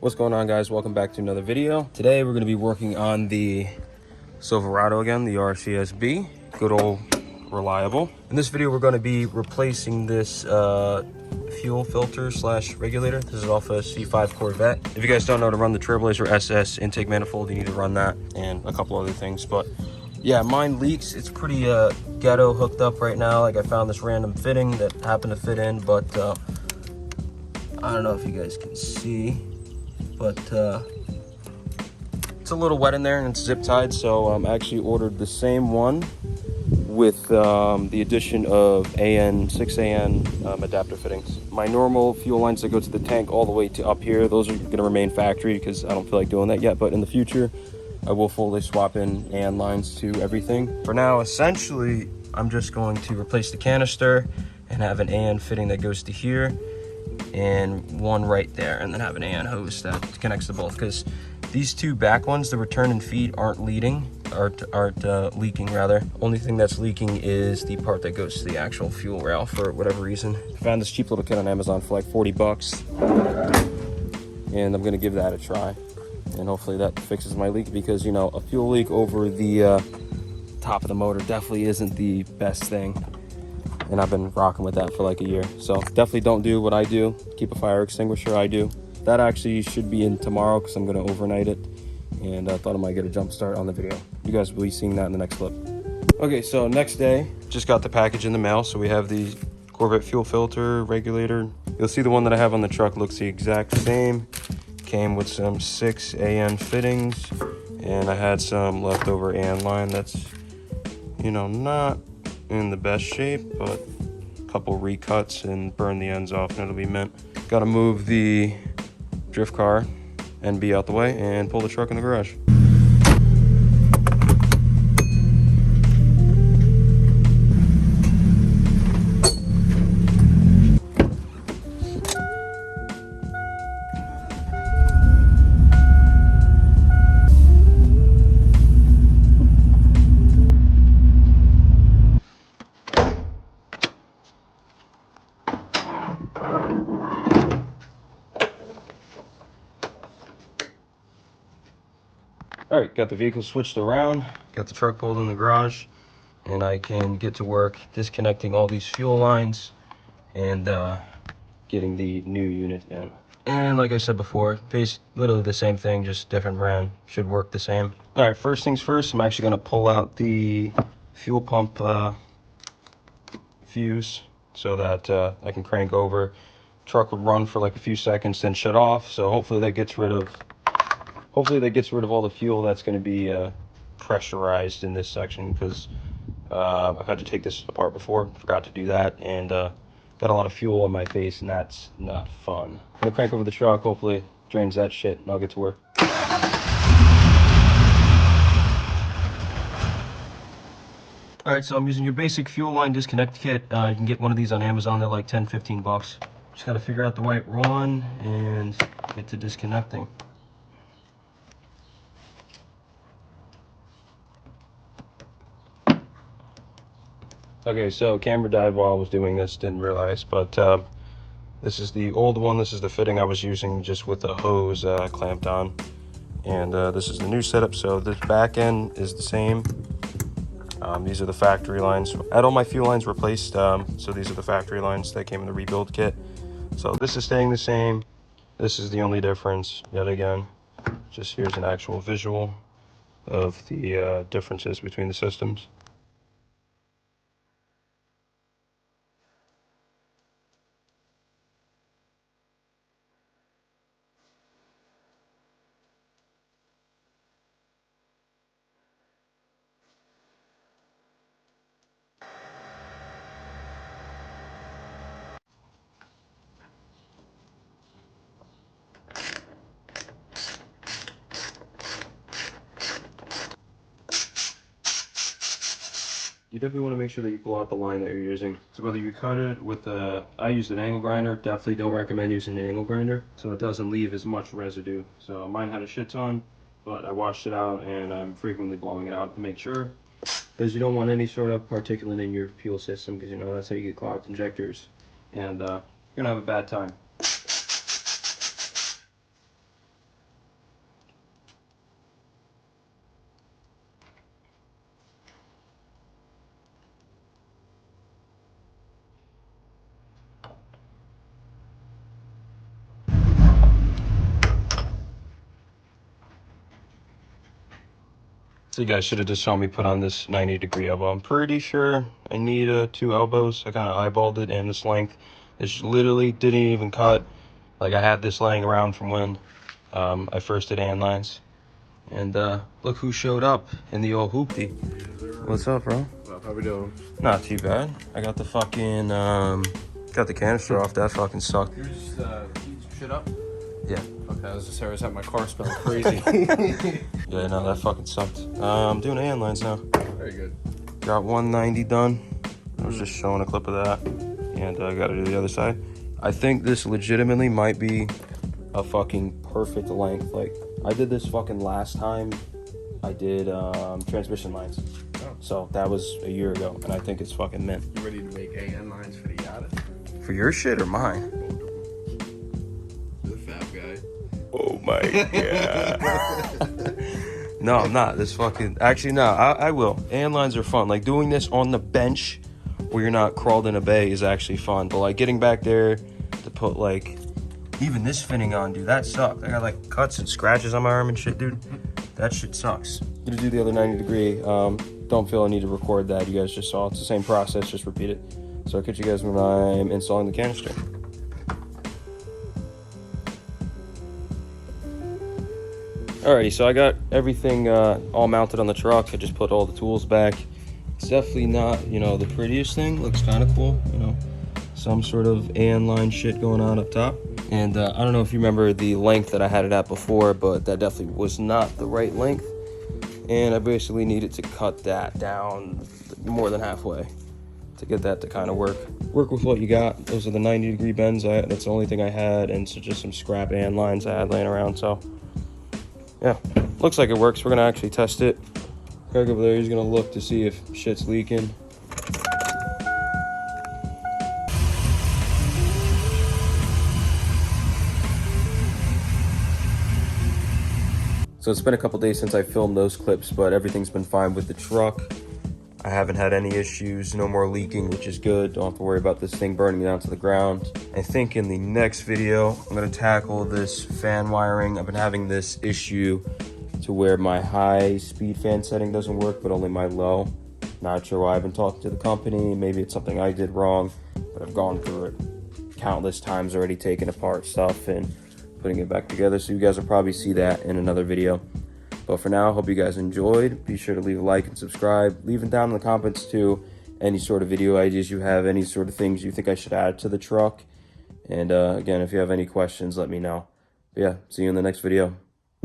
What's going on, guys? Welcome back to another video. Today we're going to be working on the Silverado again, the RCSB. Good old reliable. In this video we're going to be replacing this fuel filter slash regulator. This is off a C5 Corvette. If you guys don't know to run the Trailblazer SS intake manifold, you need to run that and a couple other things. But yeah, mine leaks. It's pretty ghetto hooked up right now. Like, I found this random fitting that happened to fit in, but I don't know if you guys can see, but it's a little wet in there and it's zip tied. So I actually ordered the same one with the addition of 6AN adapter fittings. My normal fuel lines that go to the tank all the way to up here, those are going to remain factory because I don't feel like doing that yet. But in the future, I will fully swap in AN lines to everything. For now, essentially, I'm just going to replace the canister and have an AN fitting that goes to here and one right there, and then have an AN hose that connects to both, because these two back ones, the return and feed, aren't leaking. Only thing that's leaking is the part that goes to the actual fuel rail for whatever reason. I found this cheap little kit on Amazon for like 40 bucks, and I'm gonna give that a try, and hopefully that fixes my leak, because you know, a fuel leak over the top of the motor definitely isn't the best thing. And I've been rocking with that for like a year. So definitely don't do what I do. Keep a fire extinguisher. I do. That actually should be in tomorrow because I'm going to overnight it. And I thought I might get a jump start on the video. You guys will be seeing that in the next clip. Okay, so next day, just got the package in the mail. So we have the Corvette fuel filter regulator. You'll see the one that I have on the truck looks the exact same. Came with some 6AN fittings. And I had some leftover AN line that's, you know, not in the best shape, but a couple recuts and burn the ends off and it'll be mint. Got to move the drift car and be out the way and pull the truck in the garage. All right, got the vehicle switched around, got the truck pulled in the garage, and I can get to work disconnecting all these fuel lines and getting the new unit in. And like I said before, literally the same thing, just different brand. Should work the same. All right, first things first, I'm actually gonna pull out the fuel pump fuse so that I can crank over. Truck would run for like a few seconds, then shut off. So hopefully that gets rid of all the fuel that's going to be pressurized in this section, because I've had to take this apart before, forgot to do that, and got a lot of fuel on my face, and that's not fun. I'm gonna crank over the truck, hopefully drains that shit, and I'll get to work. Alright, so I'm using your basic fuel line disconnect kit. You can get one of these on Amazon. They're like 10-15 bucks. Just gotta figure out the right one and get to disconnecting. Okay, so camera died while I was doing this, didn't realize, but this is the old one. This is the fitting I was using just with a hose clamped on. And this is the new setup, so this back end is the same. These are the factory lines. I had all my fuel lines replaced, so these are the factory lines that came in the rebuild kit. So this is staying the same. This is the only difference, yet again. Just here's an actual visual of the differences between the systems. You definitely want to make sure that you pull out the line that you're using. So whether you cut it with I used an angle grinder, definitely don't recommend using an angle grinder so it doesn't leave as much residue. So mine had a shit ton, but I washed it out and I'm frequently blowing it out to make sure, because you don't want any sort of particulate in your fuel system, because you know that's how you get clogged injectors, and you're gonna have a bad time. So you guys should have just saw me put on this 90-degree elbow. I'm pretty sure I need 2 elbows. I kind of eyeballed it, and this length, this literally didn't even cut. Like, I had this laying around from when I first did hand lines. And look who showed up in the old hoopty. What's up, bro? How we doing? Not too bad. I got the fucking got the canister off. That fucking sucked. You're just heating some shit up? Yeah. Okay, I was just I was at my car smelling crazy. Yeah, no, that fucking sucked. I'm doing hand lines now. Very good. Got 190 done. I was just showing a clip of that, and I got to do the other side. I think this legitimately might be a fucking perfect length. Like, I did this fucking last time I did transmission lines. Oh. So that was a year ago, and I think it's fucking mint. You ready to make AN lines for the yacht? For your shit or mine? You're the fab guy. Oh my god. No, I'm not. This fucking... Actually, no, I will. AN lines are fun. Like, doing this on the bench where you're not crawled in a bay is actually fun. But, like, getting back there to put, like... Even this fitting on, dude, that sucked. I got, like, cuts and scratches on my arm and shit, dude. That shit sucks. Gonna do the other 90-degree. Don't feel I need to record that. You guys just saw. It's the same process. Just repeat it. So I'll catch you guys when I'm installing the canister. Alrighty, so I got everything all mounted on the truck. I just put all the tools back. It's definitely not, you know, the prettiest thing. Looks kind of cool, you know. Some sort of AN line shit going on up top. And I don't know if you remember the length that I had it at before, but that definitely was not the right length. And I basically needed to cut that down more than halfway to get that to kind of work. Work with what you got. Those are the 90-degree bends. That's the only thing I had, and so just some scrap AN lines I had laying around. So yeah, looks like it works. We're gonna actually test it. Craig over there, he's gonna look to see if shit's leaking. So it's been a couple days since I filmed those clips, but everything's been fine with the truck. I haven't had any issues, no more leaking, which is good. Don't have to worry about this thing burning down to the ground. I think in the next video, I'm gonna tackle this fan wiring. I've been having this issue to where my high speed fan setting doesn't work, but only my low. Not sure why. I've been talking to the company. Maybe it's something I did wrong, but I've gone through it countless times already, taking apart stuff and putting it back together. So you guys will probably see that in another video. But for now, I hope you guys enjoyed. Be sure to leave a like and subscribe. Leave it down in the comments too. Any sort of video ideas you have, any sort of things you think I should add to the truck. And again, if you have any questions, let me know. But yeah, see you in the next video.